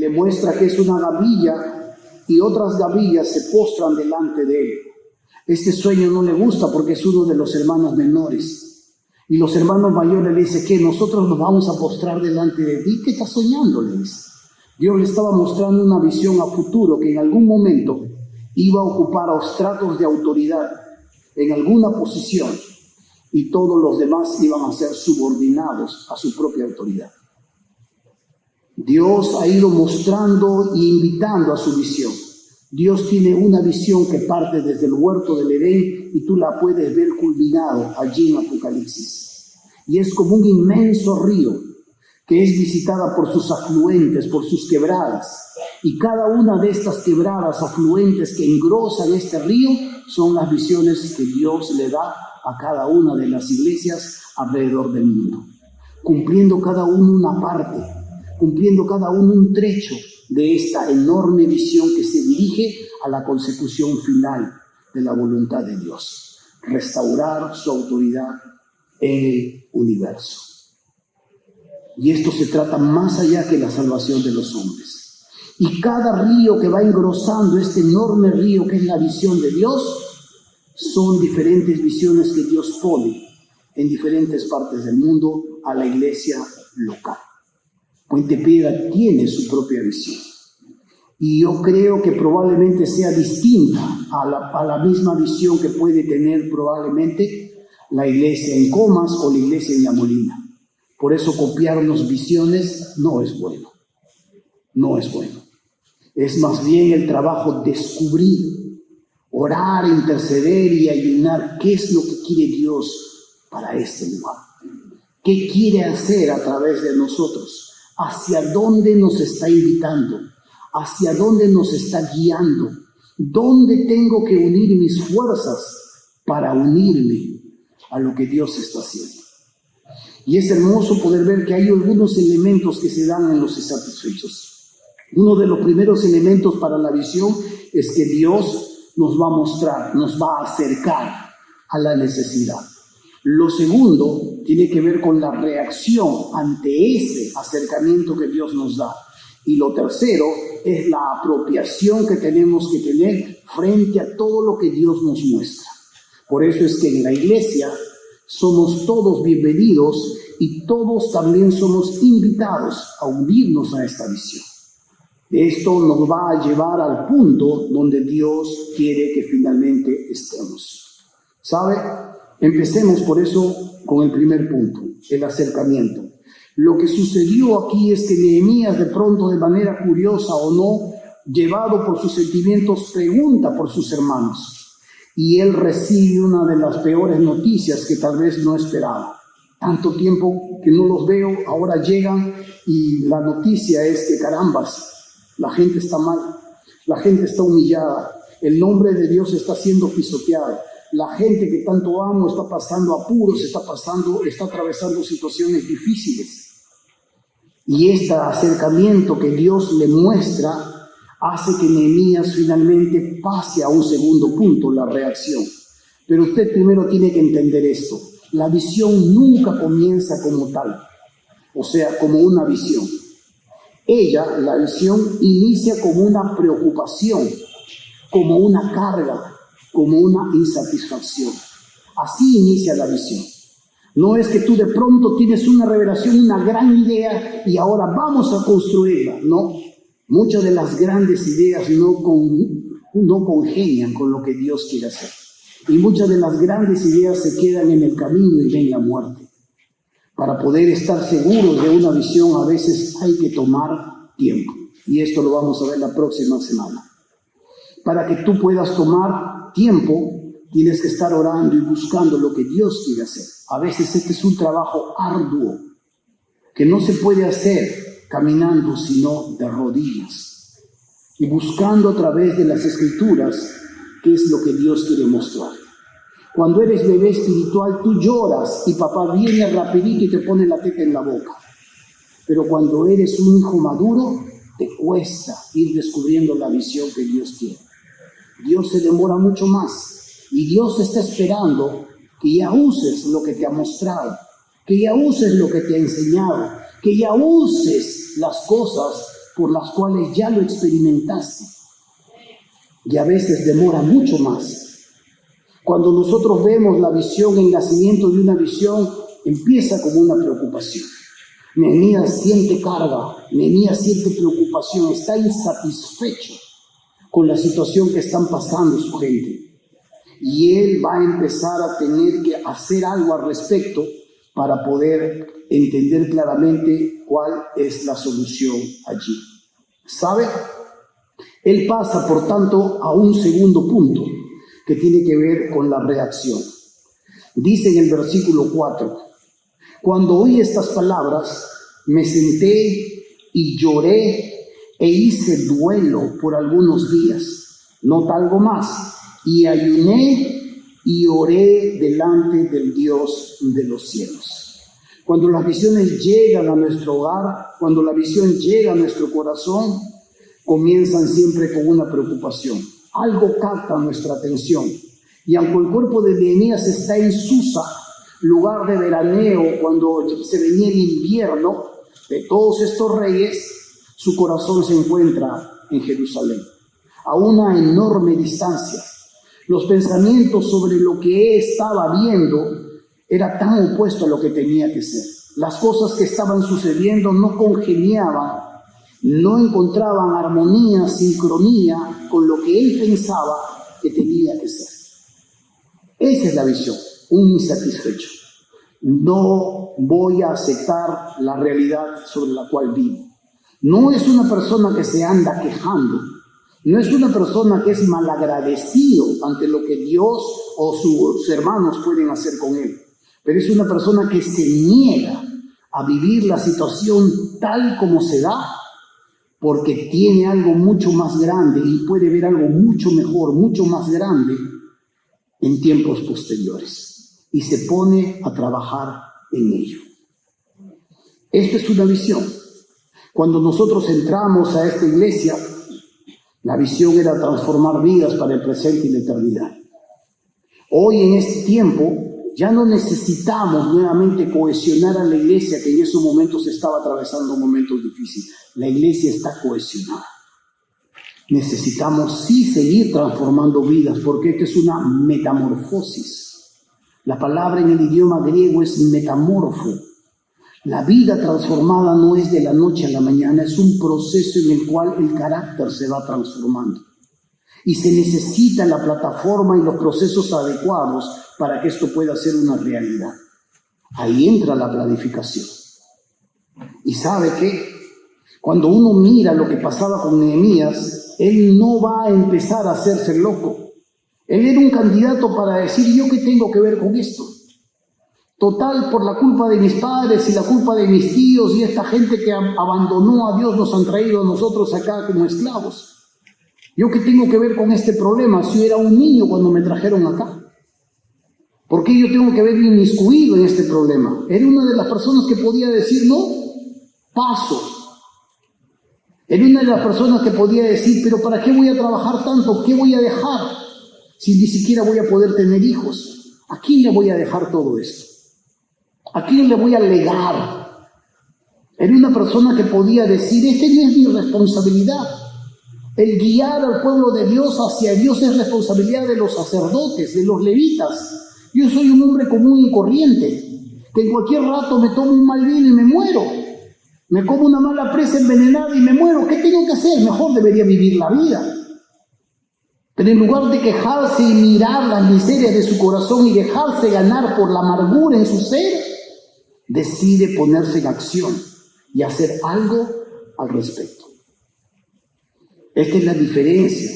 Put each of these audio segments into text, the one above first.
Le muestra que es una gavilla y otras gavillas se postran delante de él. Este sueño no le gusta porque es uno de los hermanos menores. Y los hermanos mayores le dicen que nosotros nos vamos a postrar delante de ti. ¿Qué estás soñando? Le dice. Dios le estaba mostrando una visión a futuro que en algún momento iba a ocupar estratos de autoridad en alguna posición y todos los demás iban a ser subordinados a su propia autoridad. Dios ha ido mostrando e invitando a su visión. Dios tiene una visión que parte desde el huerto del Edén y tú la puedes ver culminado allí en Apocalipsis. Y es como un inmenso río que es visitada por sus afluentes, por sus quebradas. Y cada una de estas quebradas, afluentes que engrosan este río, son las visiones que Dios le da a cada una de las iglesias alrededor del mundo. Cumpliendo cada uno una parte, cumpliendo cada uno un trecho de esta enorme visión que se dirige a la consecución final de la voluntad de Dios. Restaurar su autoridad en el universo. Y esto se trata más allá que la salvación de los hombres. Y cada río que va engrosando este enorme río que es la visión de Dios, son diferentes visiones que Dios pone en diferentes partes del mundo a la iglesia local. Puente Piedra tiene su propia visión. Y yo creo que probablemente sea distinta a la misma visión que puede tener probablemente la iglesia en Comas o la iglesia en La Molina. Por eso copiarnos visiones no es bueno. No es bueno. Es más bien el trabajo descubrir, orar, interceder y ayunar qué es lo que quiere Dios para este lugar. ¿Qué quiere hacer a través de nosotros? ¿Hacia dónde nos está invitando? ¿Hacia dónde nos está guiando? ¿Dónde tengo que unir mis fuerzas para unirme a lo que Dios está haciendo? Y es hermoso poder ver que hay algunos elementos que se dan en los insatisfechos. Uno de los primeros elementos para la visión es que Dios nos va a mostrar, nos va a acercar a la necesidad. Lo segundo tiene que ver con la reacción ante ese acercamiento que Dios nos da. Y lo tercero es la apropiación que tenemos que tener frente a todo lo que Dios nos muestra. Por eso es que en la iglesia somos todos bienvenidos y todos también somos invitados a unirnos a esta visión. Esto nos va a llevar al punto donde Dios quiere que finalmente estemos. ¿Sabe? Empecemos por eso con el primer punto, el acercamiento. Lo que sucedió aquí es que Nehemías, de pronto, de manera curiosa o no, llevado por sus sentimientos, pregunta por sus hermanos. Y él recibe una de las peores noticias que tal vez no esperaba. Tanto tiempo que no los veo, ahora llegan y la noticia es que carambas, la gente está mal, la gente está humillada, el nombre de Dios está siendo pisoteado. La gente que tanto amo está pasando apuros, está atravesando situaciones difíciles. Y este acercamiento que Dios le muestra hace que Nehemías finalmente pase a un segundo punto, la reacción. Pero usted primero tiene que entender esto. La visión nunca comienza como tal, o sea, como una visión. La visión inicia como una preocupación, como una carga, como una insatisfacción. Así inicia la visión. No es que tú de pronto tienes una revelación, una gran idea y ahora vamos a construirla. No, muchas de las grandes ideas no congenian con lo que Dios quiere hacer. Y muchas de las grandes ideas se quedan en el camino y ven la muerte. Para poder estar seguros de una visión a veces hay que tomar tiempo. Y esto lo vamos a ver la próxima semana. Para que tú puedas tomar tiempo, tienes que estar orando y buscando lo que Dios quiere hacer. A veces este es un trabajo arduo, que no se puede hacer caminando, sino de rodillas. Y buscando a través de las Escrituras qué es lo que Dios quiere mostrar. Cuando eres bebé espiritual, tú lloras y papá viene rapidito y te pone la teta en la boca. Pero cuando eres un hijo maduro, te cuesta ir descubriendo la visión que Dios tiene. Dios se demora mucho más y Dios está esperando que ya uses lo que te ha mostrado, que ya uses lo que te ha enseñado, que ya uses las cosas por las cuales ya lo experimentaste. Y a veces demora mucho más. Cuando nosotros vemos la visión, el nacimiento de una visión, empieza como una preocupación. Nehemías siente carga, Nehemías siente preocupación, está insatisfecho con la situación que están pasando su gente. Y él va a empezar a tener que hacer algo al respecto para poder entender claramente cuál es la solución allí. ¿Sabe? Él pasa, por tanto, a un segundo punto que tiene que ver con la reacción. Dice en el versículo 4, cuando oí estas palabras, me senté y lloré e hice duelo por algunos días, nota algo más, y ayuné y oré delante del Dios de los cielos. Cuando las visiones llegan a nuestro hogar, cuando la visión llega a nuestro corazón, comienzan siempre con una preocupación. Algo capta nuestra atención. Y aunque el cuerpo de Nehemías está en Susa, lugar de veraneo, cuando se venía el invierno de todos estos reyes, su corazón se encuentra en Jerusalén, a una enorme distancia. Los pensamientos sobre lo que estaba viendo era tan opuesto a lo que tenía que ser. Las cosas que estaban sucediendo no congeniaban, no encontraban armonía, sincronía con lo que él pensaba que tenía que ser. Esa es la visión, un insatisfecho. No voy a aceptar la realidad sobre la cual vivo. No es una persona que se anda quejando, no es una persona que es malagradecido ante lo que Dios o sus hermanos pueden hacer con él, pero es una persona que se niega a vivir la situación tal como se da, porque tiene algo mucho más grande y puede ver algo mucho mejor, mucho más grande en tiempos posteriores, y se pone a trabajar en ello. Esta es una visión. Cuando nosotros entramos a esta iglesia, la visión era transformar vidas para el presente y la eternidad. Hoy, en este tiempo, ya no necesitamos nuevamente cohesionar a la iglesia, que en esos momentos estaba atravesando momentos difíciles. La iglesia está cohesionada. Necesitamos sí seguir transformando vidas, porque esto es una metamorfosis. La palabra en el idioma griego es metamorfo. La vida transformada no es de la noche a la mañana, es un proceso en el cual el carácter se va transformando. Y se necesita la plataforma y los procesos adecuados para que esto pueda ser una realidad. Ahí entra la planificación. ¿Y sabe qué? Cuando uno mira lo que pasaba con Nehemías, él no va a empezar a hacerse loco. Él era un candidato para decir, ¿yo qué tengo que ver con esto? Total, por la culpa de mis padres y la culpa de mis tíos y esta gente que abandonó a Dios nos han traído a nosotros acá como esclavos. ¿Yo qué tengo que ver con este problema si yo era un niño cuando me trajeron acá? ¿Por qué yo tengo que ver inmiscuido en este problema? Era una de las personas que podía decir, no, paso. Era una de las personas que podía decir, pero ¿para qué voy a trabajar tanto? ¿Qué voy a dejar si ni siquiera voy a poder tener hijos? ¿A quién le voy a dejar todo esto? ¿A quién le voy a legar? Era una persona que podía decir, esta no es mi responsabilidad. El guiar al pueblo de Dios hacia Dios es responsabilidad de los sacerdotes, de los levitas. Yo soy un hombre común y corriente, que en cualquier rato me tomo un mal vino y me muero. Me como una mala presa envenenada y me muero. ¿Qué tengo que hacer? Mejor debería vivir la vida. Pero en lugar de quejarse y mirar las miserias de su corazón y dejarse ganar por la amargura en su ser, decide ponerse en acción y hacer algo al respecto. Esta es la diferencia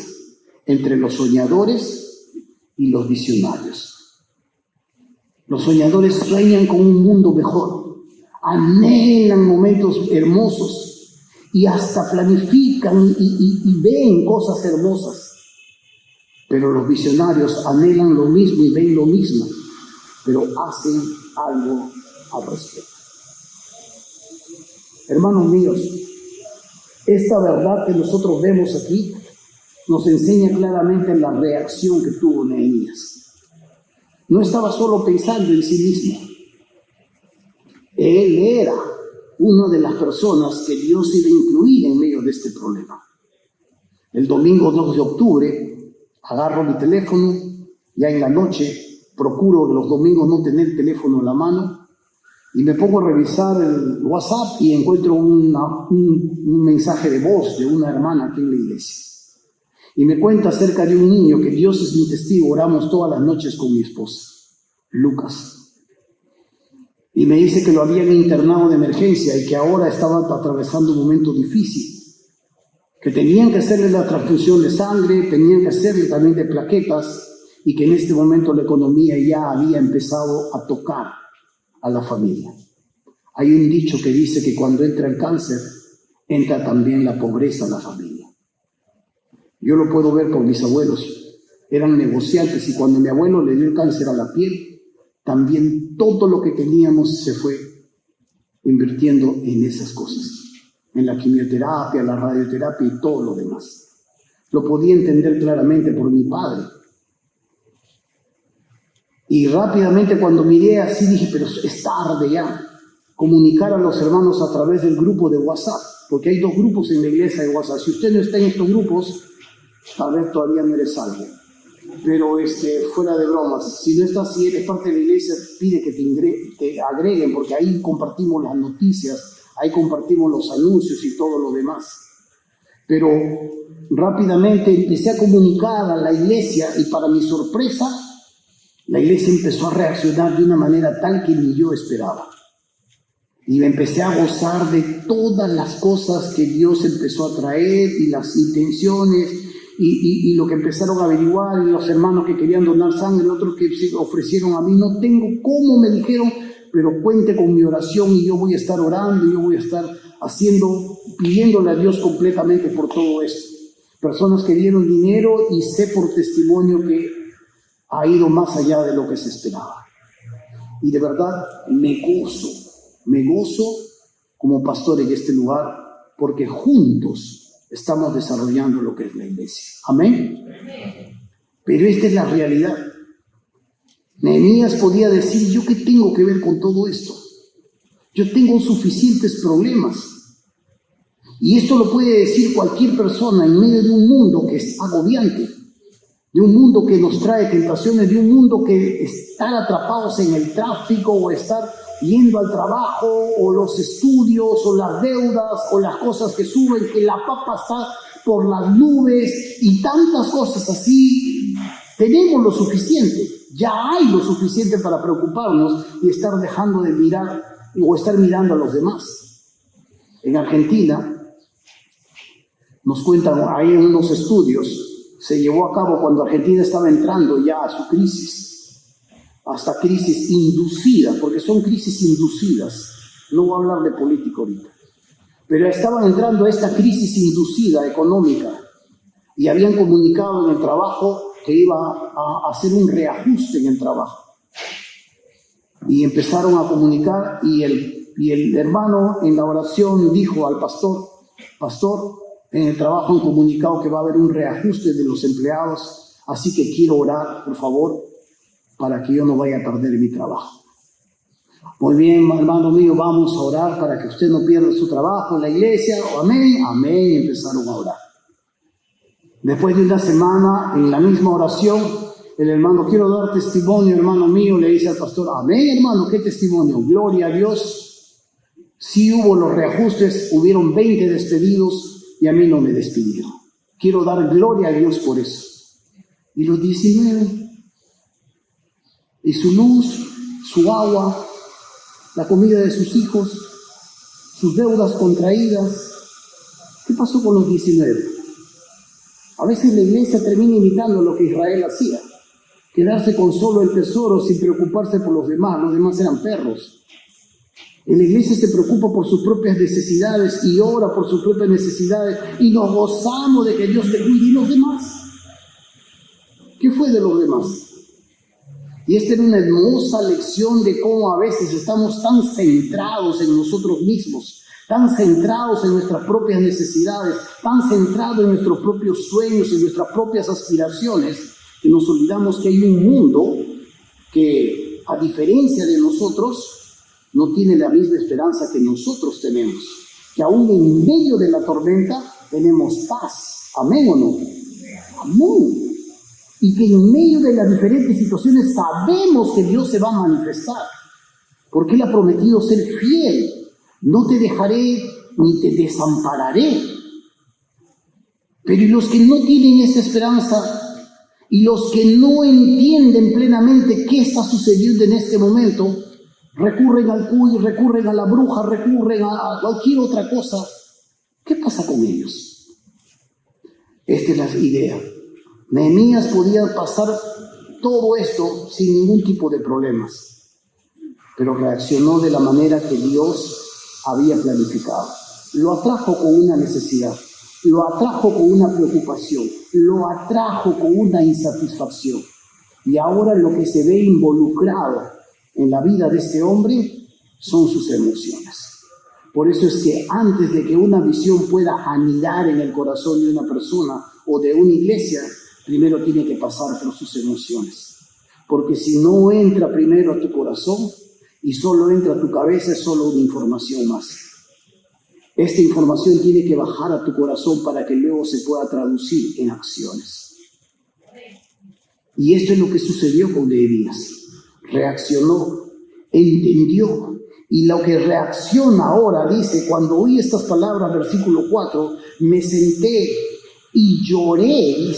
entre los soñadores y los visionarios. Los soñadores sueñan con un mundo mejor, anhelan momentos hermosos y hasta planifican y ven cosas hermosas. Pero los visionarios anhelan lo mismo y ven lo mismo, pero hacen algo al respecto. Hermanos míos, esta verdad que nosotros vemos aquí nos enseña claramente la reacción que tuvo Nehemías. No estaba solo pensando en sí mismo. Él era una de las personas que Dios iba a incluir en medio de este problema. El domingo 2 de octubre agarro mi teléfono, ya en la noche, procuro los domingos no tener el teléfono en la mano, y me pongo a revisar el WhatsApp y encuentro un mensaje de voz de una hermana aquí en la iglesia. Y me cuenta acerca de un niño que Dios es mi testigo, oramos todas las noches con mi esposa, Lucas. Y me dice que lo habían internado de emergencia y que ahora estaban atravesando un momento difícil, que tenían que hacerle la transfusión de sangre, tenían que hacerle también de plaquetas, y que en este momento la economía ya había empezado a tocar a la familia. Hay un dicho que dice que cuando entra el cáncer, entra también la pobreza a la familia. Yo lo puedo ver por mis abuelos. Eran negociantes y cuando mi abuelo le dio el cáncer a la piel, también todo lo que teníamos se fue invirtiendo en esas cosas. En la quimioterapia, la radioterapia y todo lo demás. Lo podía entender claramente por mi padre. Y rápidamente cuando miré así dije, pero es tarde ya. Comunicar a los hermanos a través del grupo de WhatsApp, porque hay 2 grupos en la iglesia de WhatsApp. Si usted no está en estos grupos, tal vez todavía no eres salvo. Pero fuera de bromas, si no estás, si eres parte de la iglesia, pide que te agreguen, porque ahí compartimos las noticias, ahí compartimos los anuncios y todo lo demás. Pero rápidamente empecé a comunicar a la iglesia y para mi sorpresa, la iglesia empezó a reaccionar de una manera tal que ni yo esperaba. Y me empecé a gozar de todas las cosas que Dios empezó a traer y las intenciones y lo que empezaron a averiguar, y los hermanos que querían donar sangre, otros que se ofrecieron a mí. No tengo cómo, me dijeron, pero cuente con mi oración y yo voy a estar orando, y yo voy a estar pidiéndole a Dios completamente por todo esto. Personas que dieron dinero y sé por testimonio que ha ido más allá de lo que se esperaba. Y de verdad me gozo como pastor en este lugar, porque juntos estamos desarrollando lo que es la iglesia. Amén. Pero esta es la realidad. Nehemías podía decir, ¿yo qué tengo que ver con todo esto? Yo tengo suficientes problemas. Y esto lo puede decir cualquier persona en medio de un mundo que es agobiante, de un mundo que nos trae tentaciones, de un mundo que estar atrapados en el tráfico o estar yendo al trabajo o los estudios o las deudas o las cosas que suben, que la papa está por las nubes y tantas cosas así. Tenemos lo suficiente, ya hay lo suficiente para preocuparnos y estar dejando de mirar o estar mirando a los demás. En Argentina, nos cuentan, hay unos estudios, se llevó a cabo cuando Argentina estaba entrando ya a su crisis, hasta crisis inducida, porque son crisis inducidas, no voy a hablar de política ahorita, pero estaban entrando a esta crisis inducida económica y habían comunicado en el trabajo que iba a hacer un reajuste en el trabajo. Y empezaron a comunicar y el hermano en la oración dijo al pastor, en el trabajo han comunicado que va a haber un reajuste de los empleados, así que quiero orar, por favor, para que yo no vaya a perder mi trabajo. Muy bien, hermano mío, vamos a orar para que usted no pierda su trabajo en la iglesia. Amén, amén, y empezaron a orar. Después de una semana, en la misma oración, el hermano, quiero dar testimonio, hermano mío, le dice al pastor, amén, hermano, ¿qué testimonio? Gloria a Dios. Sí hubo los reajustes, hubieron 20 despedidos y a mí no me despidieron. Quiero dar gloria a Dios por eso. Y los 19, y su luz, su agua, la comida de sus hijos, sus deudas contraídas. ¿Qué pasó con los 19? A veces la iglesia termina imitando lo que Israel hacía, quedarse con solo el tesoro sin preocuparse por los demás eran perros. En la iglesia se preocupa por sus propias necesidades y ora por sus propias necesidades y nos gozamos de que Dios te cuide. ¿Y los demás? ¿Qué fue de los demás? Y esta era una hermosa lección de cómo a veces estamos tan centrados en nosotros mismos, tan centrados en nuestras propias necesidades, tan centrados en nuestros propios sueños, en nuestras propias aspiraciones, que nos olvidamos que hay un mundo que, a diferencia de nosotros, no tiene la misma esperanza que nosotros tenemos, que aún en medio de la tormenta tenemos paz. ¿Amén o no? Amén. Y que en medio de las diferentes situaciones sabemos que Dios se va a manifestar, porque Él ha prometido ser fiel. No te dejaré ni te desampararé. Pero ¿y los que no tienen esta esperanza y los que no entienden plenamente qué está sucediendo en este momento, recurren al cuy, recurren a la bruja, recurren a cualquier otra cosa? ¿Qué pasa con ellos? Esta es la idea. Nehemías podía pasar todo esto sin ningún tipo de problemas, pero reaccionó de la manera que Dios había planificado. Lo atrajo con una necesidad, lo atrajo con una preocupación, lo atrajo con una insatisfacción. Y ahora lo que se ve involucrado en la vida de este hombre son sus emociones. Por eso es que antes de que una visión pueda anidar en el corazón de una persona o de una iglesia, primero tiene que pasar por sus emociones. Porque si no entra primero a tu corazón y solo entra a tu cabeza, es solo una información más. Esta información tiene que bajar a tu corazón para que luego se pueda traducir en acciones. Y esto es lo que sucedió con Nehemías. Reaccionó, entendió. Y lo que reacciona ahora, dice, cuando oí estas palabras, versículo 4, me senté y lloré,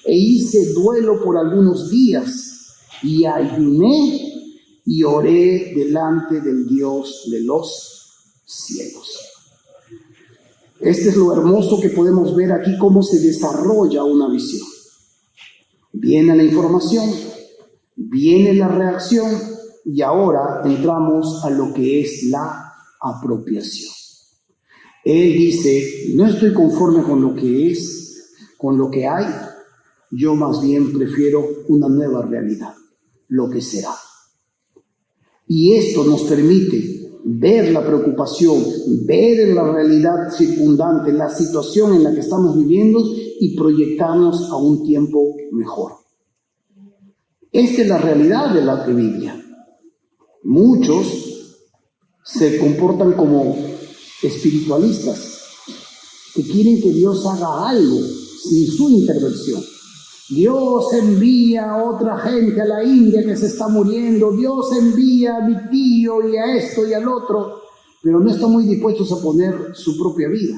e hice duelo por algunos días, y ayuné y oré delante del Dios de los cielos. Este es lo hermoso que podemos ver aquí, cómo se desarrolla una visión. Viene la información, viene la reacción, y ahora entramos a lo que es la apropiación. Él dice, no estoy conforme con lo que es, con lo que hay, yo más bien prefiero una nueva realidad, lo que será. Y esto nos permite ver la preocupación, ver la realidad circundante, la situación en la que estamos viviendo y proyectarnos a un tiempo mejor. Esta es la realidad de la Biblia. Muchos se comportan como espiritualistas, que quieren que Dios haga algo sin su intervención. Dios envía a otra gente a la India que se está muriendo, Dios envía a mi tío y a esto y al otro, pero no están muy dispuestos a poner su propia vida.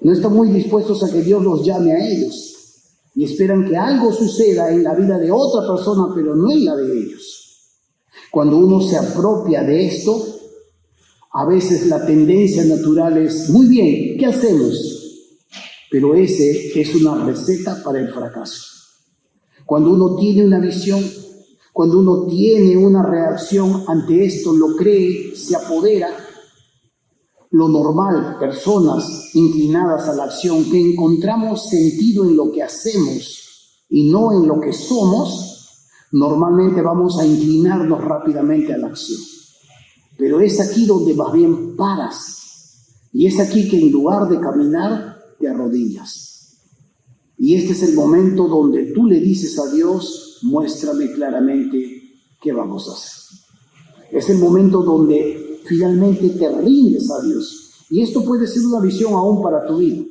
No están muy dispuestos a que Dios los llame a ellos y esperan que algo suceda en la vida de otra persona, pero no en la de ellos. Cuando uno se apropia de esto, a veces la tendencia natural es, muy bien, ¿qué hacemos? Pero ese es una receta para el fracaso. Cuando uno tiene una visión, cuando uno tiene una reacción ante esto, lo cree, se apodera. Lo normal, personas inclinadas a la acción, que encontramos sentido en lo que hacemos y no en lo que somos, normalmente vamos a inclinarnos rápidamente a la acción. Pero es aquí donde más bien paras. Y es aquí que en lugar de caminar, te arrodillas. Y este es el momento donde tú le dices a Dios, muéstrame claramente qué vamos a hacer. Es el momento donde finalmente te rindes a Dios. Y esto puede ser una visión aún para tu vida.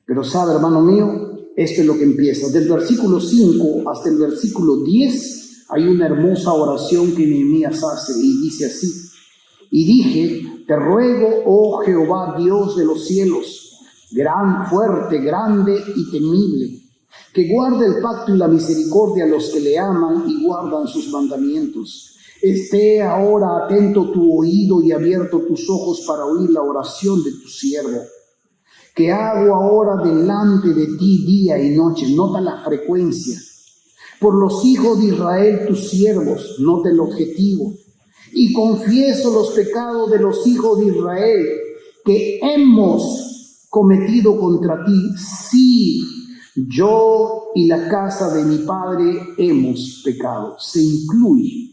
Pero sabe, hermano mío, esto es lo que empieza. Del versículo 5 hasta el versículo 10 hay una hermosa oración que Nehemías hace y dice así. Y dije, te ruego, oh Jehová, Dios de los cielos, gran, fuerte, grande y temible, que guarde el pacto y la misericordia a los que le aman y guardan sus mandamientos. Esté ahora atento tu oído y abierto tus ojos para oír la oración de tu siervo, que hago ahora delante de ti día y noche. Nota la frecuencia. Por los hijos de Israel, tus siervos, nota el objetivo. Y confieso los pecados de los hijos de Israel que hemos cometido contra ti. Sí, yo y la casa de mi padre hemos pecado. Se incluye.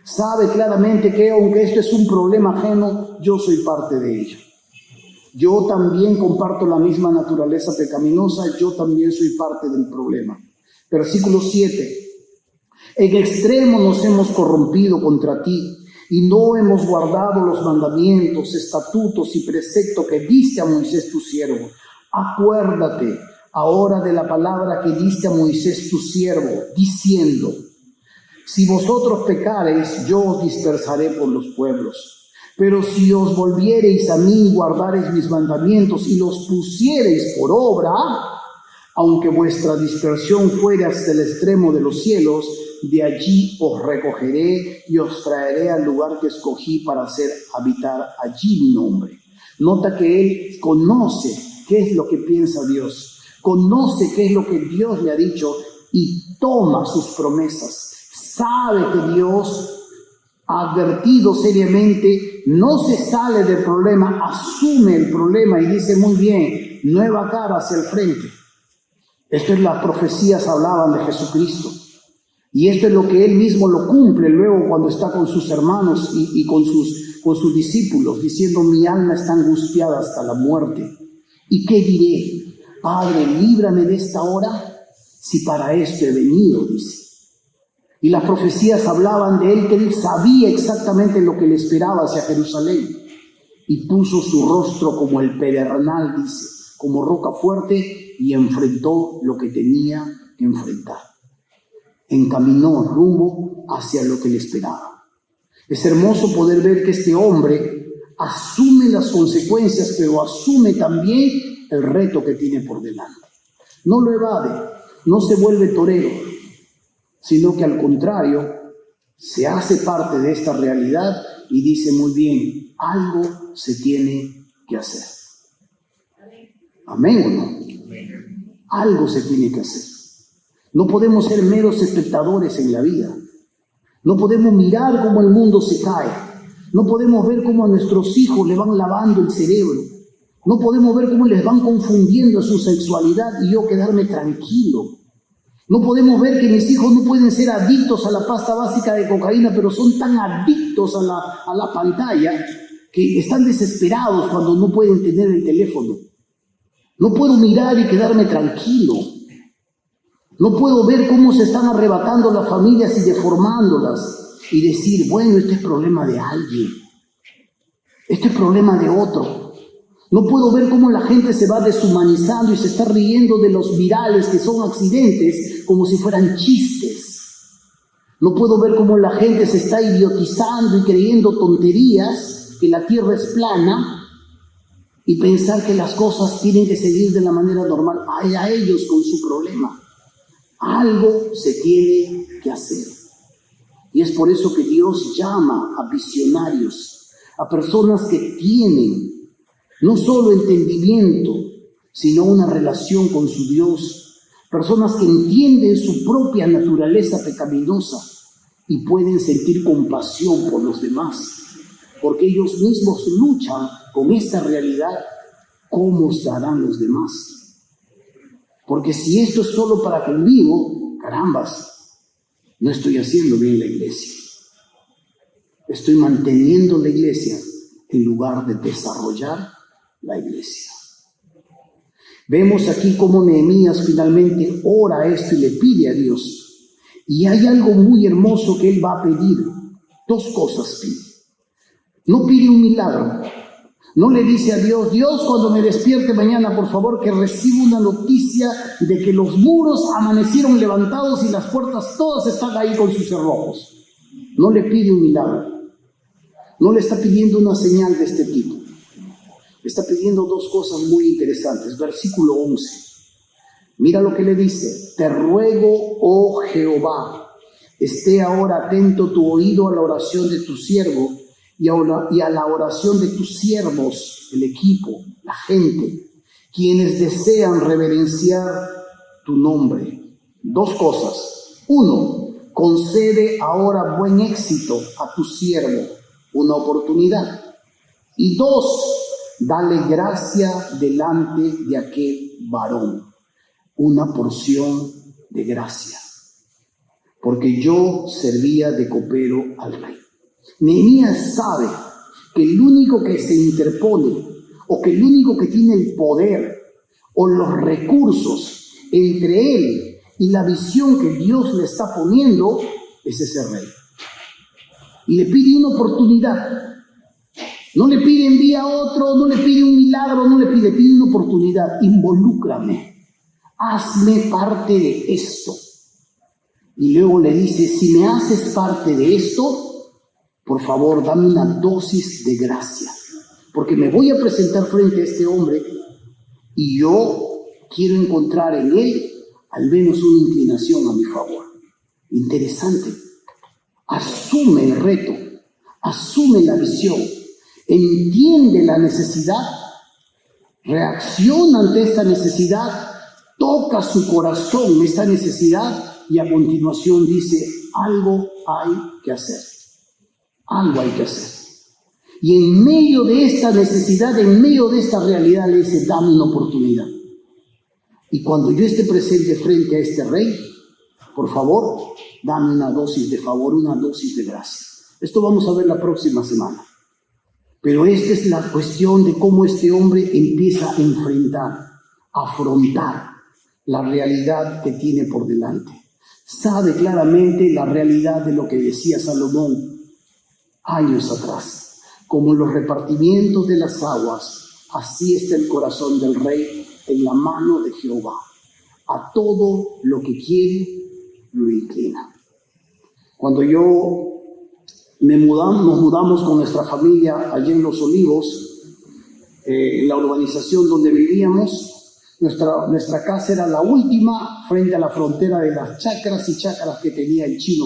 Sabe claramente que aunque esto es un problema ajeno, yo soy parte de ello. Yo también comparto la misma naturaleza pecaminosa, yo también soy parte del problema. Versículo 7. En extremo nos hemos corrompido contra ti y no hemos guardado los mandamientos, estatutos y preceptos que diste a Moisés tu siervo. Acuérdate ahora de la palabra que diste a Moisés tu siervo, diciendo: si vosotros pecareis, yo os dispersaré por los pueblos. Pero si os volviereis a mí y guardareis mis mandamientos y los pusiereis por obra, aunque vuestra dispersión fuera hasta el extremo de los cielos, de allí os recogeré y os traeré al lugar que escogí para hacer habitar allí mi nombre. Nota que él conoce qué es lo que piensa Dios, conoce qué es lo que Dios le ha dicho y toma sus promesas. Sabe que Dios ha advertido seriamente, no se sale del problema, asume el problema y dice: muy bien, nueva cara hacia el frente. Esto es, las profecías hablaban de Jesucristo. Y esto es lo que él mismo lo cumple luego cuando está con sus hermanos y con sus discípulos, diciendo: mi alma está angustiada hasta la muerte. ¿Y qué diré? Padre, líbrame de esta hora, si para esto he venido, dice. Y las profecías hablaban de él, que él sabía exactamente lo que le esperaba hacia Jerusalén. Y puso su rostro como el pedernal, dice, como roca fuerte, y enfrentó lo que tenía que enfrentar. Encaminó rumbo hacia lo que le esperaba. Es hermoso poder ver que este hombre asume las consecuencias, pero asume también el reto que tiene por delante. No lo evade, no se vuelve torero, sino que al contrario, se hace parte de esta realidad y dice: muy bien, algo se tiene que hacer. ¿Amén o no? Algo se tiene que hacer. No podemos ser meros espectadores en la vida. No podemos mirar cómo el mundo se cae. No podemos ver cómo a nuestros hijos le van lavando el cerebro. No podemos ver cómo les van confundiendo su sexualidad y yo quedarme tranquilo. No podemos ver que mis hijos no pueden ser adictos a la pasta básica de cocaína, pero son tan adictos a la pantalla que están desesperados cuando no pueden tener el teléfono. No puedo mirar y quedarme tranquilo. No puedo ver cómo se están arrebatando las familias y deformándolas y decir: bueno, este es problema de alguien, este es problema de otro. No puedo ver cómo la gente se va deshumanizando y se está riendo de los virales que son accidentes como si fueran chistes. No puedo ver cómo la gente se está idiotizando y creyendo tonterías, que la tierra es plana, y pensar que las cosas tienen que seguir de la manera normal. Ay, a ellos con su problema. Algo se tiene que hacer. Y es por eso que Dios llama a visionarios, a personas que tienen no solo entendimiento, sino una relación con su Dios. Personas que entienden su propia naturaleza pecaminosa y pueden sentir compasión por los demás, porque ellos mismos luchan con esta realidad. ¿Cómo estarán los demás? Porque si esto es solo para conmigo, carambas, no estoy haciendo bien la iglesia. Estoy manteniendo la iglesia en lugar de desarrollar la iglesia. Vemos aquí cómo Nehemías finalmente ora esto y le pide a Dios. Y hay algo muy hermoso que él va a pedir. Dos cosas pide. No pide un milagro. No le dice a Dios: Dios, cuando me despierte mañana, por favor, que reciba una noticia de que los muros amanecieron levantados y las puertas todas están ahí con sus cerrojos. No le pide un milagro. No le está pidiendo una señal de este tipo. Está pidiendo dos cosas muy interesantes. Versículo 11. Mira lo que le dice: te ruego, oh Jehová, esté ahora atento tu oído a la oración de tu siervo y a la oración de tus siervos, el equipo, la gente, quienes desean reverenciar tu nombre. Dos cosas. Uno, concede ahora buen éxito a tu siervo, una oportunidad. Y dos, dale gracia delante de aquel varón, una porción de gracia, porque yo servía de copero al rey. Nehemías sabe que el único que se interpone, o que el único que tiene el poder o los recursos entre él y la visión que Dios le está poniendo, es ese rey. Y le pide una oportunidad. No le pide envía a otro, no le pide un milagro, no le pide una oportunidad. Involúcrame, hazme parte de esto. Y luego le dice, si me haces parte de esto, por favor, dame una dosis de gracia. Porque me voy a presentar frente a este hombre y yo quiero encontrar en él al menos una inclinación a mi favor. Interesante. Asume el reto, asume la visión, entiende la necesidad, reacciona ante esta necesidad, toca su corazón esta necesidad y a continuación dice, algo hay que hacer, algo hay que hacer. Y en medio de esta necesidad, en medio de esta realidad, le dice, dame una oportunidad. Y cuando yo esté presente frente a este rey, por favor, dame una dosis de favor, una dosis de gracia. Esto vamos a ver la próxima semana. Pero esta es la cuestión de cómo este hombre empieza a enfrentar, a afrontar la realidad que tiene por delante. Sabe claramente la realidad de lo que decía Salomón años atrás. Como los repartimientos de las aguas, así está el corazón del rey en la mano de Jehová. A todo lo que quiere, lo inclina. Cuando nos mudamos con nuestra familia allí en Los Olivos, en la urbanización donde vivíamos, nuestra casa era la última frente a la frontera de las chacras y chácaras que tenía el chino.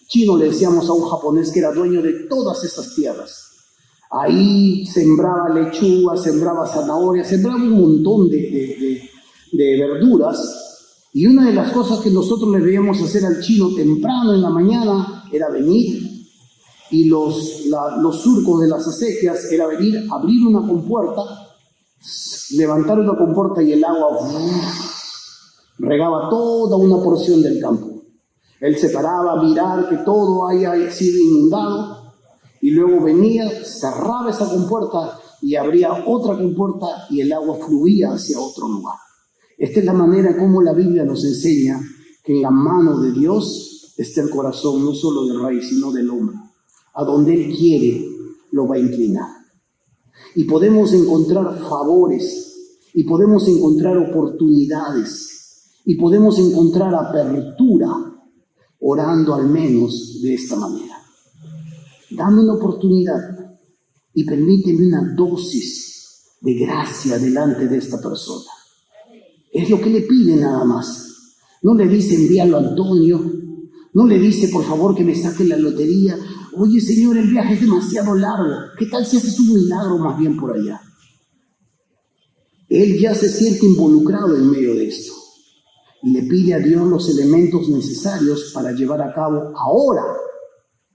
Chino le decíamos a un japonés que era dueño de todas esas tierras. Ahí sembraba lechuga, sembraba zanahoria, sembraba un montón de verduras. Y una de las cosas que nosotros le debíamos hacer al chino temprano en la mañana era venir y los surcos de las acequias era venir, abrir una compuerta, levantar una compuerta y el agua regaba toda una porción del campo. Él se paraba a mirar que todo haya sido inundado y luego venía, cerraba esa compuerta y abría otra compuerta y el agua fluía hacia otro lugar. Esta es la manera como la Biblia nos enseña que en la mano de Dios está el corazón no solo del rey, sino del hombre. A donde Él quiere, lo va a inclinar. Y podemos encontrar favores, y podemos encontrar oportunidades, y podemos encontrar apertura, orando al menos de esta manera. Dame una oportunidad y permíteme una dosis de gracia delante de esta persona. Es lo que le pide nada más. No le dice envíalo a Antonio, no le dice por favor que me saque la lotería. Oye Señor, el viaje es demasiado largo, ¿qué tal si haces un milagro más bien por allá? Él ya se siente involucrado en medio de esto y le pide a Dios los elementos necesarios para llevar a cabo ahora,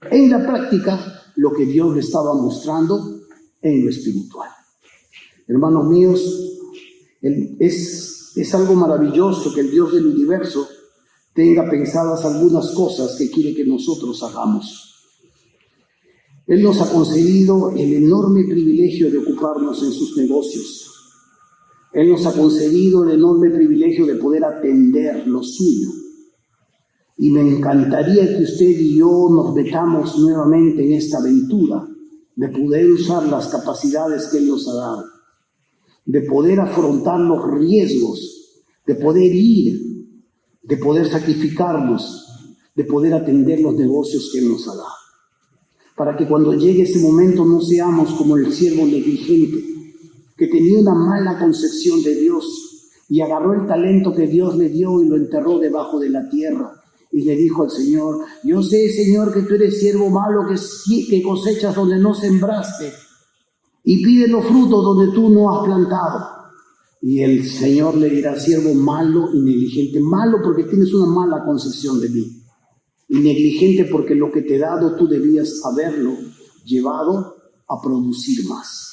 en la práctica, lo que Dios le estaba mostrando en lo espiritual. Hermanos míos, es algo maravilloso que el Dios del universo tenga pensadas algunas cosas que quiere que nosotros hagamos. Él nos ha concedido el enorme privilegio de ocuparnos en sus negocios. Él nos ha concedido el enorme privilegio de poder atender lo suyo. Y me encantaría que usted y yo nos metamos nuevamente en esta aventura de poder usar las capacidades que Él nos ha dado, de poder afrontar los riesgos, de poder ir, de poder sacrificarnos, de poder atender los negocios que Él nos ha dado. Para que cuando llegue ese momento no seamos como el siervo negligente, que tenía una mala concepción de Dios y agarró el talento que Dios le dio y lo enterró debajo de la tierra. Y le dijo al Señor, yo sé, Señor, que tú eres siervo malo, que cosechas donde no sembraste y pides los frutos donde tú no has plantado. Y el Señor le dirá, siervo malo y negligente. Malo porque tienes una mala concepción de mí. Y negligente porque lo que te he dado tú debías haberlo llevado a producir más.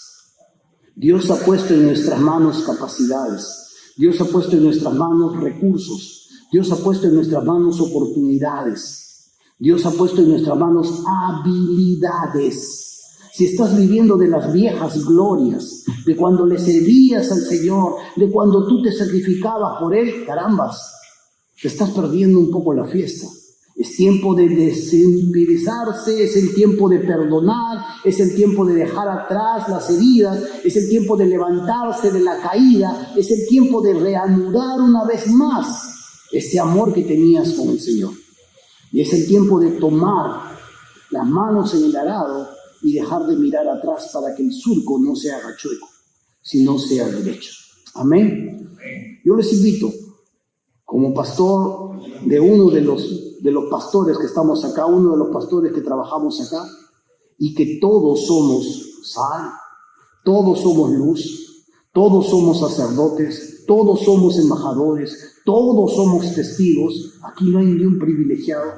Dios ha puesto en nuestras manos capacidades. Dios ha puesto en nuestras manos recursos. Dios ha puesto en nuestras manos oportunidades. Dios ha puesto en nuestras manos habilidades. Si estás viviendo de las viejas glorias, de cuando le servías al Señor, de cuando tú te sacrificabas por Él, carambas, te estás perdiendo un poco la fiesta. Es tiempo de desinteresarse, es el tiempo de perdonar, es el tiempo de dejar atrás las heridas, es el tiempo de levantarse de la caída, es el tiempo de reanudar una vez más ese amor que tenías con el Señor. Y es el tiempo de tomar las manos en el arado y dejar de mirar atrás para que el surco no se haga chueco, sino sea derecho. Amén. Yo les invito, como pastor de uno de los pastores que estamos acá, uno de los pastores que trabajamos acá, y que todos somos sal, todos somos luz, todos somos sacerdotes, todos somos embajadores, todos somos testigos. Aquí no hay ni un privilegiado.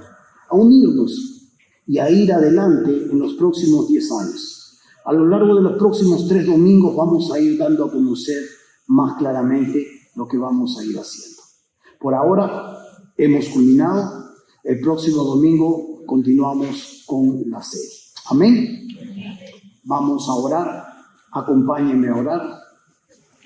A unirnos y a ir adelante en los próximos 10 años. A lo largo de los próximos 3 domingos vamos a ir dando a conocer más claramente lo que vamos a ir haciendo. Por ahora hemos culminado. El próximo domingo continuamos con la serie. Amén. Vamos a orar. Acompáñenme a orar.